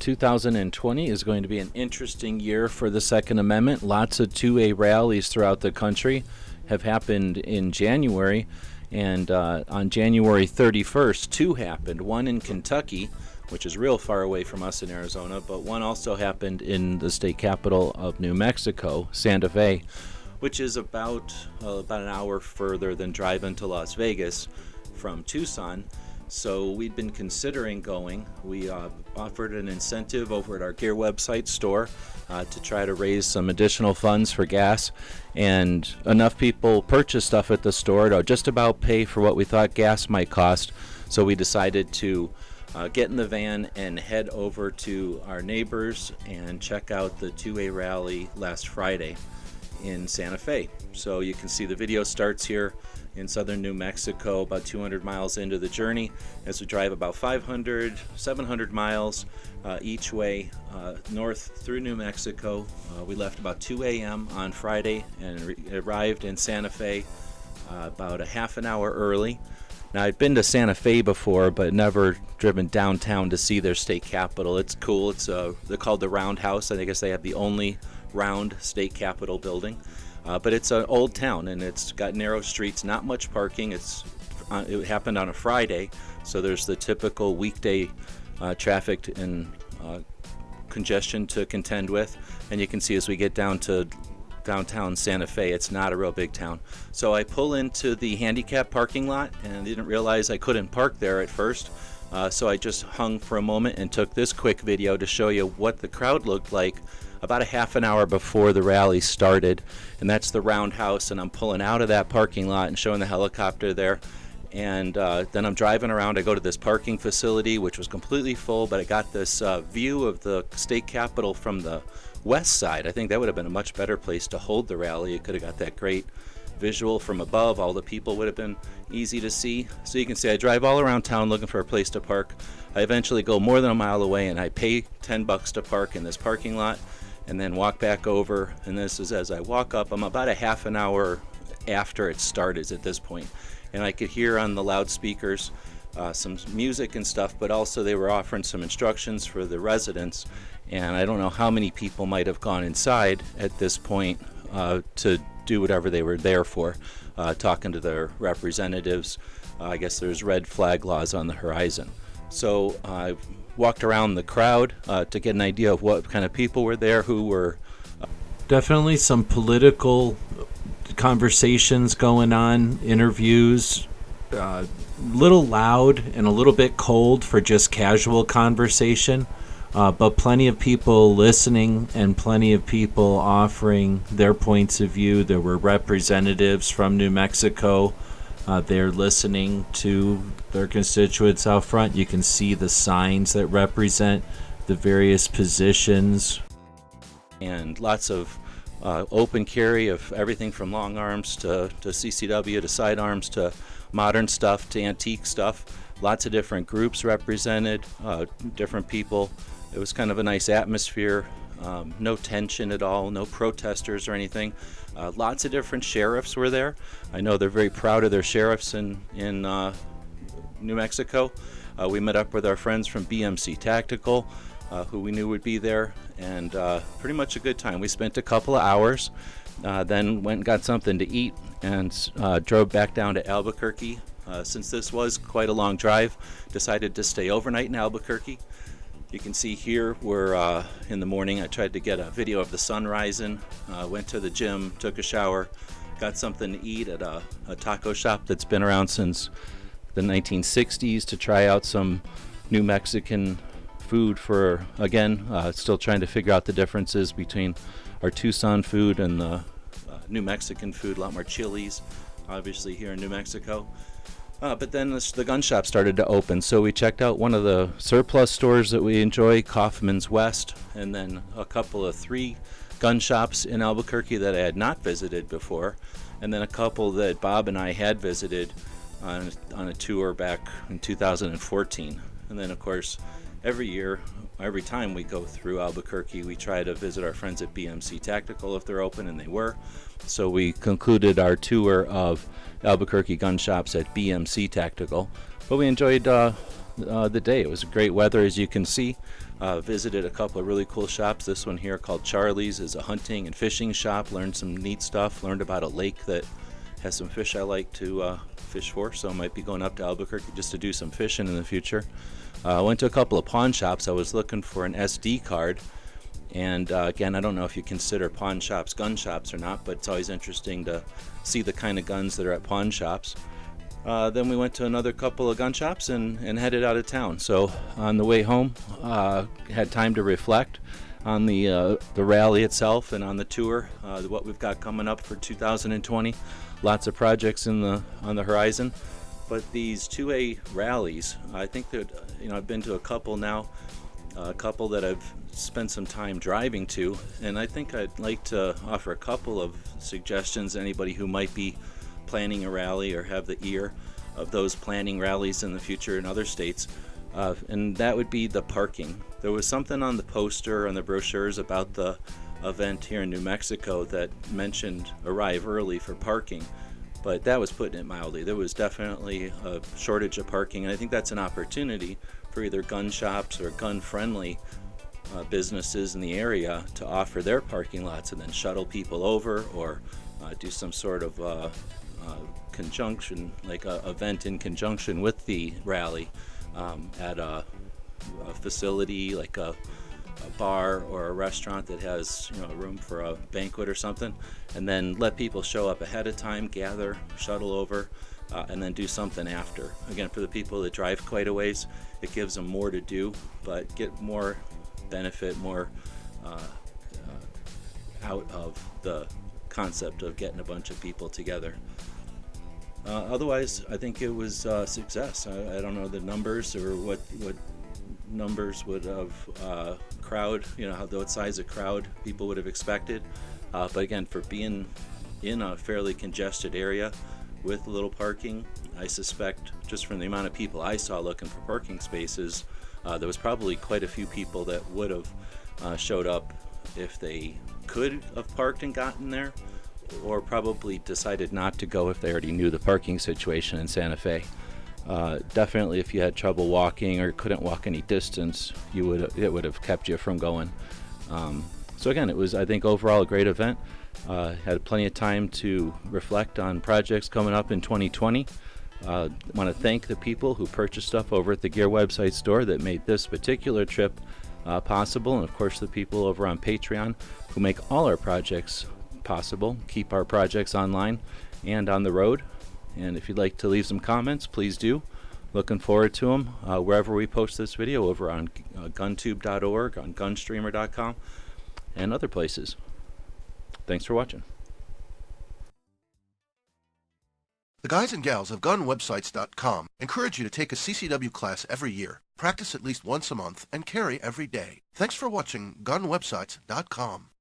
2020 is going to be an interesting year for the Second Amendment. Lots of 2A rallies throughout the country have happened in January, and on January 31st, two happened. One in Kentucky, which is real far away from us in Arizona, but one also happened in the state capital of New Mexico, Santa Fe, which is about an hour further than driving to Las Vegas from Tucson. So we'd been considering going. We offered an incentive over at our gear website store to try to raise some additional funds for gas, and enough people purchased stuff at the store to just about pay for what we thought gas might cost. So we decided to get in the van and head over to our neighbors and check out the 2A rally last Friday in Santa Fe. So you can see the video starts here in southern New Mexico, about 200 miles into the journey, as we drive about 700 miles each way north through New Mexico. We left about 2 a.m. on Friday and arrived in Santa Fe about a half an hour early. Now, I'd been to Santa Fe before, but never driven downtown to see their state capitol. It's cool. It's they're called the Roundhouse. I guess they have the only round state capitol building. But it's an old town, and it's got narrow streets, not much parking. It happened on a Friday, so there's the typical weekday traffic and congestion to contend with. And you can see as we get down to downtown Santa Fe, it's not a real big town. So I pull into the handicap parking lot and didn't realize I couldn't park there at first. So I just hung for a moment and took this quick video to show you what the crowd looked like about a half an hour before the rally started. And that's the Roundhouse, and I'm pulling out of that parking lot and showing the helicopter there. And then I'm driving around. I go to this parking facility, which was completely full, but I got this view of the state capitol from the west side. I think that would have been a much better place to hold the rally. It could have got that great visual from above. All the people would have been easy to see. So you can see I drive all around town looking for a place to park. I eventually go more than a mile away, and I pay $10 to park in this parking lot and then walk back over. And this is as I walk up. I'm about a half an hour after it started at this point, and I could hear on the loudspeakers some music and stuff, but also they were offering some instructions for the residents. And I don't know how many people might have gone inside at this point to do whatever they were there for, talking to their representatives. I guess there's red flag laws on the horizon. So I walked around the crowd to get an idea of what kind of people were there, who were definitely some political conversations going on, interviews, little loud and a little bit cold for just casual conversation. But plenty of people listening and plenty of people offering their points of view. There were representatives from New Mexico. They're listening to their constituents out front. You can see the signs that represent the various positions. And lots of open carry of everything from long arms to CCW to sidearms to modern stuff to antique stuff. Lots of different groups represented, different people. It was kind of a nice atmosphere, no tension at all, no protesters or anything. Lots of different sheriffs were there. I know they're very proud of their sheriffs in New Mexico. We met up with our friends from BMC Tactical, who we knew would be there, and pretty much a good time. We spent a couple of hours, then went and got something to eat, and drove back down to Albuquerque. Since this was quite a long drive, decided to stay overnight in Albuquerque. You can see here we're in the morning. I tried to get a video of the sun rising, went to the gym, took a shower, got something to eat at a taco shop that's been around since the 1960s to try out some New Mexican food for, again, still trying to figure out the differences between our Tucson food and the New Mexican food. A lot more chilies, obviously, here in New Mexico. But then the gun shop started to open, so we checked out one of the surplus stores that we enjoy, Kaufman's West, and then a couple of 3 gun shops in Albuquerque that I had not visited before, and then a couple that Bob and I had visited on a tour back in 2014. And then, of course, every time we go through Albuquerque, we try to visit our friends at BMC Tactical if they're open, and they were. So we concluded our tour of Albuquerque gun shops at BMC Tactical. But we enjoyed the day. It was great weather, as you can see. Visited a couple of really cool shops. This one here called Charlie's is a hunting and fishing shop. Learned some neat stuff. Learned about a lake that has some fish I like to fish for, so I might be going up to Albuquerque just to do some fishing in the future. Went to a couple of pawn shops. I was looking for an SD card, and again, I don't know if you consider pawn shops gun shops or not, but it's always interesting to see the kind of guns that are at pawn shops. Then we went to another couple of gun shops and headed out of town. So on the way home, had time to reflect on the rally itself and on the tour, what we've got coming up for 2020. Lots of projects on the horizon. But these 2A rallies, I think that, I've been to a couple now, a couple that I've spent some time driving to, and I think I'd like to offer a couple of suggestions to anybody who might be planning a rally or have the ear of those planning rallies in the future in other states, and that would be the parking. There was something on the poster, on the brochures about the event here in New Mexico that mentioned arrive early for parking, but that was putting it mildly. There was definitely a shortage of parking, and I think that's an opportunity for either gun shops or gun-friendly businesses in the area to offer their parking lots and then shuttle people over, or do some sort of conjunction, like a event in conjunction with the rally at a facility like a bar or a restaurant that has a room for a banquet or something, and then let people show up ahead of time, gather, shuttle over, and then do something after. Again, for the people that drive quite a ways, it gives them more to do, but get more benefit, more out of the concept of getting a bunch of people together. Otherwise, I think it was a success. I don't know the numbers or what numbers would have crowd, what size of crowd people would have expected. But again, for being in a fairly congested area with little parking, I suspect just from the amount of people I saw looking for parking spaces, there was probably quite a few people that would have showed up if they could have parked and gotten there, or probably decided not to go if they already knew the parking situation in Santa Fe. Definitely if you had trouble walking or couldn't walk any distance, it would have kept you from going. So again, it was, I think, overall a great event. Had plenty of time to reflect on projects coming up in 2020. Want to thank the people who purchased stuff over at the Gear website store that made this particular trip possible, and of course the people over on Patreon who make all our projects possible, keep our projects online and on the road. And if you'd like to leave some comments, please do. Looking forward to them wherever we post this video, over on guntube.org, on gunstreamer.com, and other places. Thanks for watching. The guys and gals of GunWebsites.com encourage you to take a CCW class every year, practice at least once a month, and carry every day. Thanks for watching GunWebsites.com.